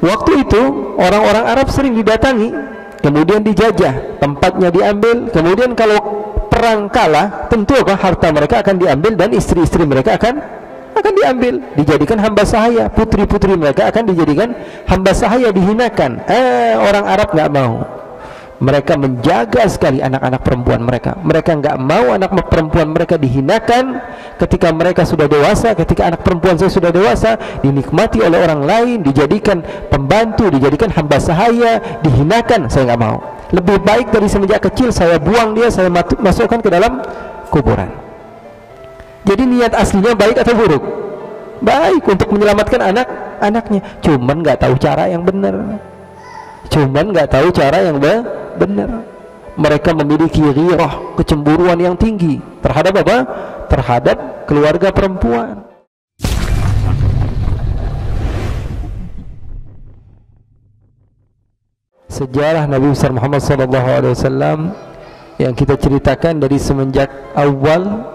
Waktu itu orang-orang Arab sering didatangi, kemudian dijajah, tempatnya diambil, kemudian kalau perang kalah, tentu apa, harta mereka akan diambil dan istri-istri mereka akan diambil, dijadikan hamba sahaya, putri-putri mereka akan dijadikan hamba sahaya, dihinakan. Orang Arab nggak mau. Mereka menjaga sekali anak-anak perempuan mereka. Mereka nggak mau anak perempuan mereka dihinakan ketika mereka sudah dewasa. Ketika anak perempuan saya sudah dewasa, dinikmati oleh orang lain, dijadikan pembantu, dijadikan hamba sahaya, dihinakan. Saya nggak mau. Lebih baik dari semenjak kecil saya buang dia, saya masukkan ke dalam kuburan. Jadi niat aslinya baik atau buruk? Baik, untuk menyelamatkan anak-anaknya. Cuman nggak tahu cara yang benar. Benar. Mereka memiliki ghirah, kecemburuan yang tinggi terhadap apa? Terhadap keluarga perempuan. Sejarah Nabi besar Muhammad SAW yang kita ceritakan dari semenjak awal,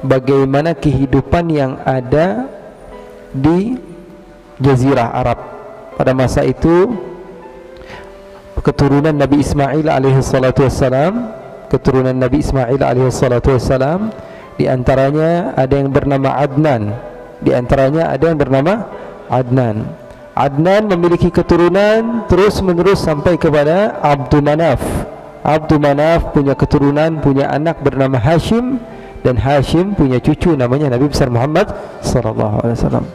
bagaimana kehidupan yang ada di Jazirah Arab pada masa itu. Keturunan Nabi Ismail alaihi salatu wassalam, di antaranya ada yang bernama Adnan. Adnan memiliki keturunan terus menerus sampai kepada Abdul Manaf. Abdul Manaf punya keturunan, punya anak bernama Hashim, dan Hashim punya cucu namanya Nabi besar Muhammad sallallahu alaihi wasallam.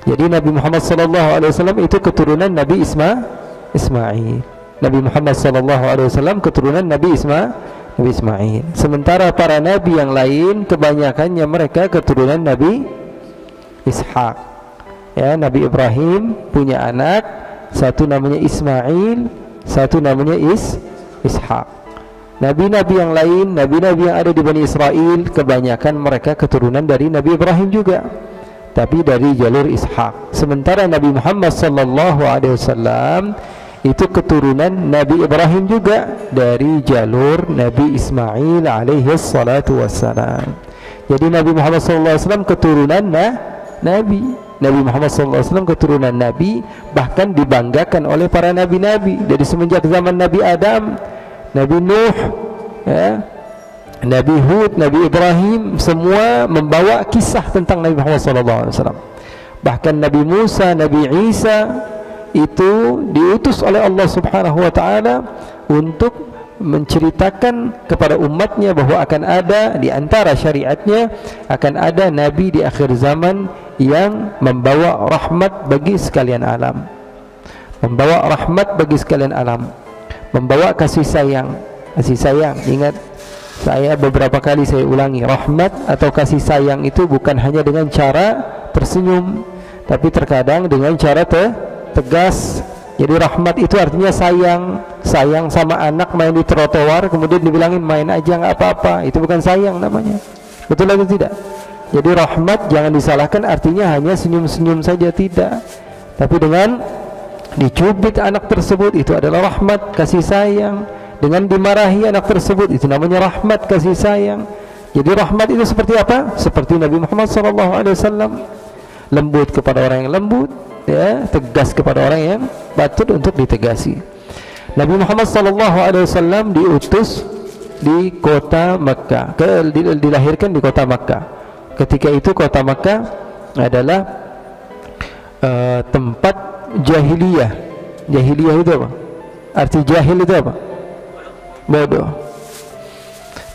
Jadi Nabi Muhammad sallallahu alaihi wasallam itu keturunan Nabi Ismail. Nabi Muhammad SAW keturunan Nabi Ismail. Sementara para nabi yang lain kebanyakannya mereka keturunan Nabi Ishaq. Ya, Nabi Ibrahim punya anak, satu namanya Ismail, satu namanya Ishaq. Nabi-nabi yang lain, nabi-nabi yang ada di Bani Israel, kebanyakan mereka keturunan dari Nabi Ibrahim juga, tapi dari jalur Ishaq. Sementara Nabi Muhammad SAW itu keturunan Nabi Ibrahim juga dari jalur Nabi Ismail alaihi salatu wassalam. Jadi Nabi Muhammad SAW keturunan Nabi. Nabi Muhammad SAW keturunan Nabi, bahkan dibanggakan oleh para nabi-nabi dari semenjak zaman Nabi Adam, Nabi Nuh, ya, Nabi Hud, Nabi Ibrahim, semua membawa kisah tentang Nabi Muhammad SAW. Bahkan Nabi Musa, Nabi Isa itu diutus oleh Allah Subhanahu wa ta'ala untuk menceritakan kepada umatnya bahwa akan ada di antara syariatnya, akan ada nabi di akhir zaman yang membawa rahmat bagi sekalian alam, membawa kasih sayang. Ingat, saya beberapa kali saya ulangi, rahmat atau kasih sayang itu bukan hanya dengan cara tersenyum, tapi terkadang dengan cara tegas. Jadi rahmat itu artinya sayang sama anak main di trotoar kemudian dibilangin main aja nggak apa-apa, itu bukan sayang namanya. Betul atau tidak? Jadi rahmat jangan disalahkan artinya hanya senyum-senyum saja, tidak, tapi dengan dicubit anak tersebut itu adalah rahmat, kasih sayang. Dengan dimarahi anak tersebut itu namanya rahmat, kasih sayang. Jadi rahmat itu seperti apa? Seperti Nabi Muhammad SAW, lembut kepada orang yang lembut, ya, tegas kepada orang yang patut untuk ditegasi. Nabi Muhammad SAW diutus di kota Makkah, dilahirkan di kota Makkah. Ketika itu kota Makkah adalah tempat jahiliyah. Jahiliyah itu apa? Arti jahil itu apa? Bodoh.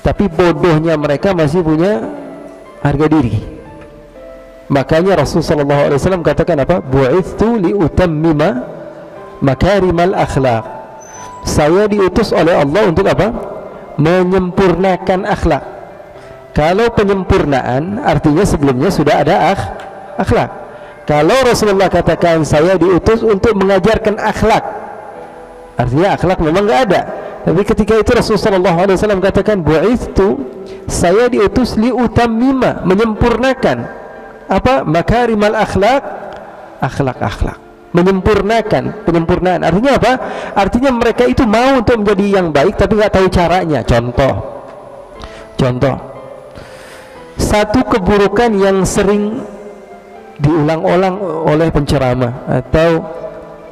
Tapi bodohnya mereka masih punya harga diri. Makanya Rasulullah SAW katakan apa? Bu'ithtu liutammima makarimal akhlaq. Saya diutus oleh Allah untuk apa? Menyempurnakan akhlak. Kalau penyempurnaan artinya sebelumnya sudah ada akhlak. Kalau Rasulullah katakan saya diutus untuk mengajarkan akhlak, artinya akhlak memang nggak ada. Tapi ketika itu Rasulullah SAW katakan bu'ithtu, saya diutus liutammima, menyempurnakan apa? Makarimal akhlak, akhlak. Menyempurnakan, penyempurnaan. Artinya apa? Artinya mereka itu mau untuk menjadi yang baik tapi nggak tahu caranya. Contoh. Satu keburukan yang sering diulang-ulang oleh penceramah atau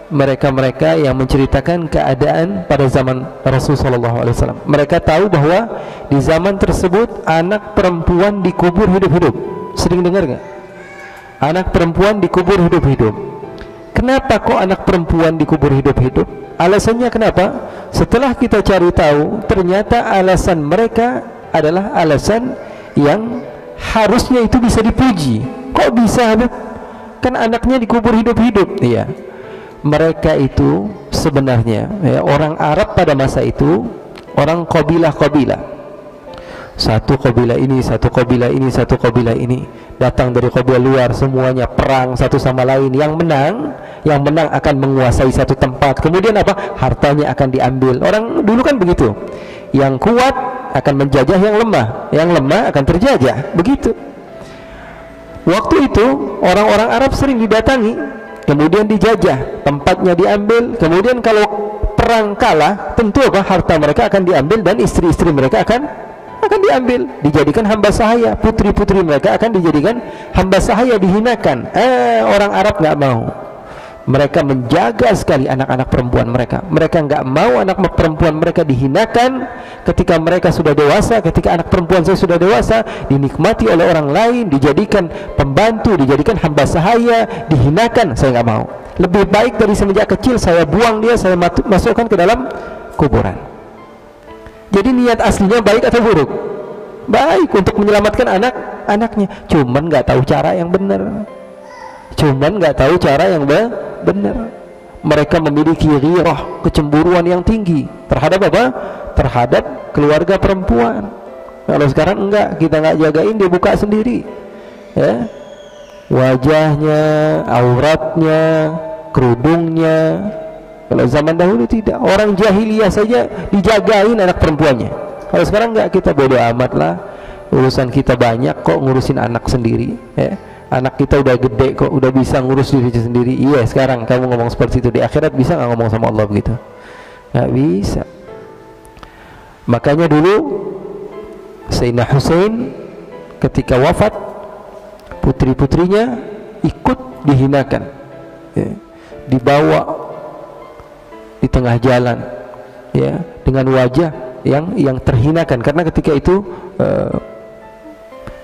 mereka-mereka yang menceritakan keadaan pada zaman Rasulullah SAW. Mereka tahu bahwa di zaman tersebut anak perempuan dikubur hidup-hidup. Sering dengar nggak? Anak perempuan dikubur hidup-hidup. Kenapa kok anak perempuan dikubur hidup-hidup? Alasannya kenapa? Setelah kita cari tahu, ternyata alasan mereka adalah alasan yang harusnya itu bisa dipuji. Kok bisa, Habib? Kan anaknya dikubur hidup-hidup. Iya. Mereka itu sebenarnya ya, orang Arab pada masa itu, orang kabilah-kabilah. Satu kabilah ini, satu kabilah ini, satu kabilah ini datang dari kabilah luar, semuanya perang satu sama lain. Yang menang akan menguasai satu tempat. Kemudian apa? Hartanya akan diambil. Orang dulu kan begitu. Yang kuat akan menjajah yang lemah akan terjajah. Begitu. Waktu itu orang-orang Arab sering didatangi, kemudian dijajah, tempatnya diambil. Kemudian kalau perang kalah, tentu apa? Harta mereka akan diambil dan istri-istri mereka akan diambil, dijadikan hamba sahaya. Putri-putri mereka akan dijadikan hamba sahaya, dihinakan. Orang Arab nggak mau. Mereka menjaga sekali anak-anak perempuan mereka. Mereka nggak mau anak perempuan mereka dihinakan ketika mereka sudah dewasa. Ketika anak perempuan saya sudah dewasa, dinikmati oleh orang lain, dijadikan pembantu, dijadikan hamba sahaya, dihinakan. Saya nggak mau. Lebih baik dari semenjak kecil saya buang dia, saya masukkan ke dalam kuburan. Jadi niat aslinya baik atau buruk? Baik, untuk menyelamatkan anak-anaknya. Cuman nggak tahu cara yang benar. Benar. Mereka memiliki ghirah, kecemburuan yang tinggi terhadap apa? Terhadap keluarga perempuan. Kalau sekarang enggak, kita nggak jagain, dia buka sendiri. Ya, wajahnya, auratnya, kerudungnya. Kalau zaman dahulu tidak, orang jahiliyah saja dijagain anak perempuannya. Kalau sekarang enggak, kita bodoh amat lah, urusan kita banyak kok, ngurusin anak sendiri. Ya. Anak kita udah gede kok, udah bisa ngurus diri sendiri. Iya, sekarang kamu ngomong seperti itu, di akhirat bisa nggak ngomong sama Allah begitu? Nggak bisa. Makanya dulu Sayyidina Husain ketika wafat, putri-putrinya ikut dihinakan, ya. Dibawa di tengah jalan, ya, dengan wajah yang terhinakan. Karena ketika itu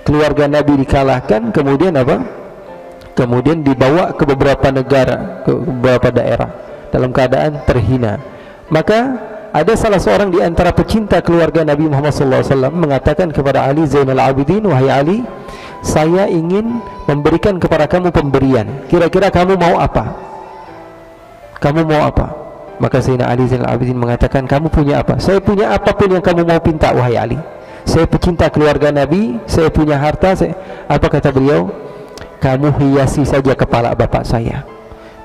keluarga Nabi dikalahkan, kemudian apa? Kemudian dibawa ke beberapa negara, ke beberapa daerah dalam keadaan terhina. Maka ada salah seorang di antara pecinta keluarga Nabi Muhammad SAW mengatakan kepada Ali Zainal Abidin, wahai Ali, saya ingin memberikan kepada kamu pemberian. Kira-kira kamu mau apa? Kamu mau apa? Maka Sayyidina Ali Zainal Abidin mengatakan, kamu punya apa? Saya punya apapun yang kamu mau pinta, wahai Ali. Saya pecinta keluarga Nabi, saya punya harta. Apa kata beliau? Kamu hiasi saja kepala bapak saya,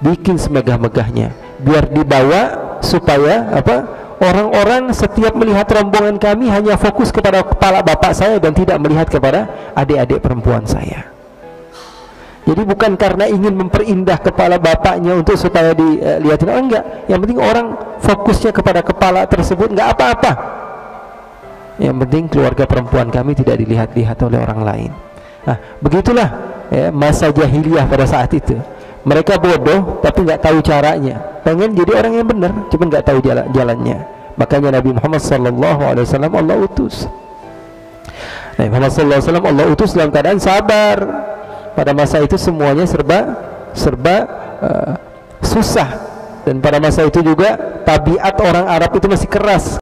bikin semegah-megahnya, biar dibawa supaya apa? Orang-orang setiap melihat rombongan kami hanya fokus kepada kepala bapak saya dan tidak melihat kepada adik-adik perempuan saya. Jadi bukan karena ingin memperindah kepala bapaknya untuk supaya dilihatin, enggak. Yang penting orang fokusnya kepada kepala tersebut, enggak apa-apa. Yang penting keluarga perempuan kami tidak dilihat-lihat oleh orang lain. Nah, begitulah ya, masa jahiliyah pada saat itu. Mereka bodoh tapi nggak tahu caranya. Pengen jadi orang yang benar, cuma nggak tahu jalannya. Makanya Nabi Muhammad SAW Allah utus. Nabi Muhammad SAW Allah utus dalam keadaan sabar. Pada masa itu semuanya serba susah, dan pada masa itu juga tabiat orang Arab itu masih keras.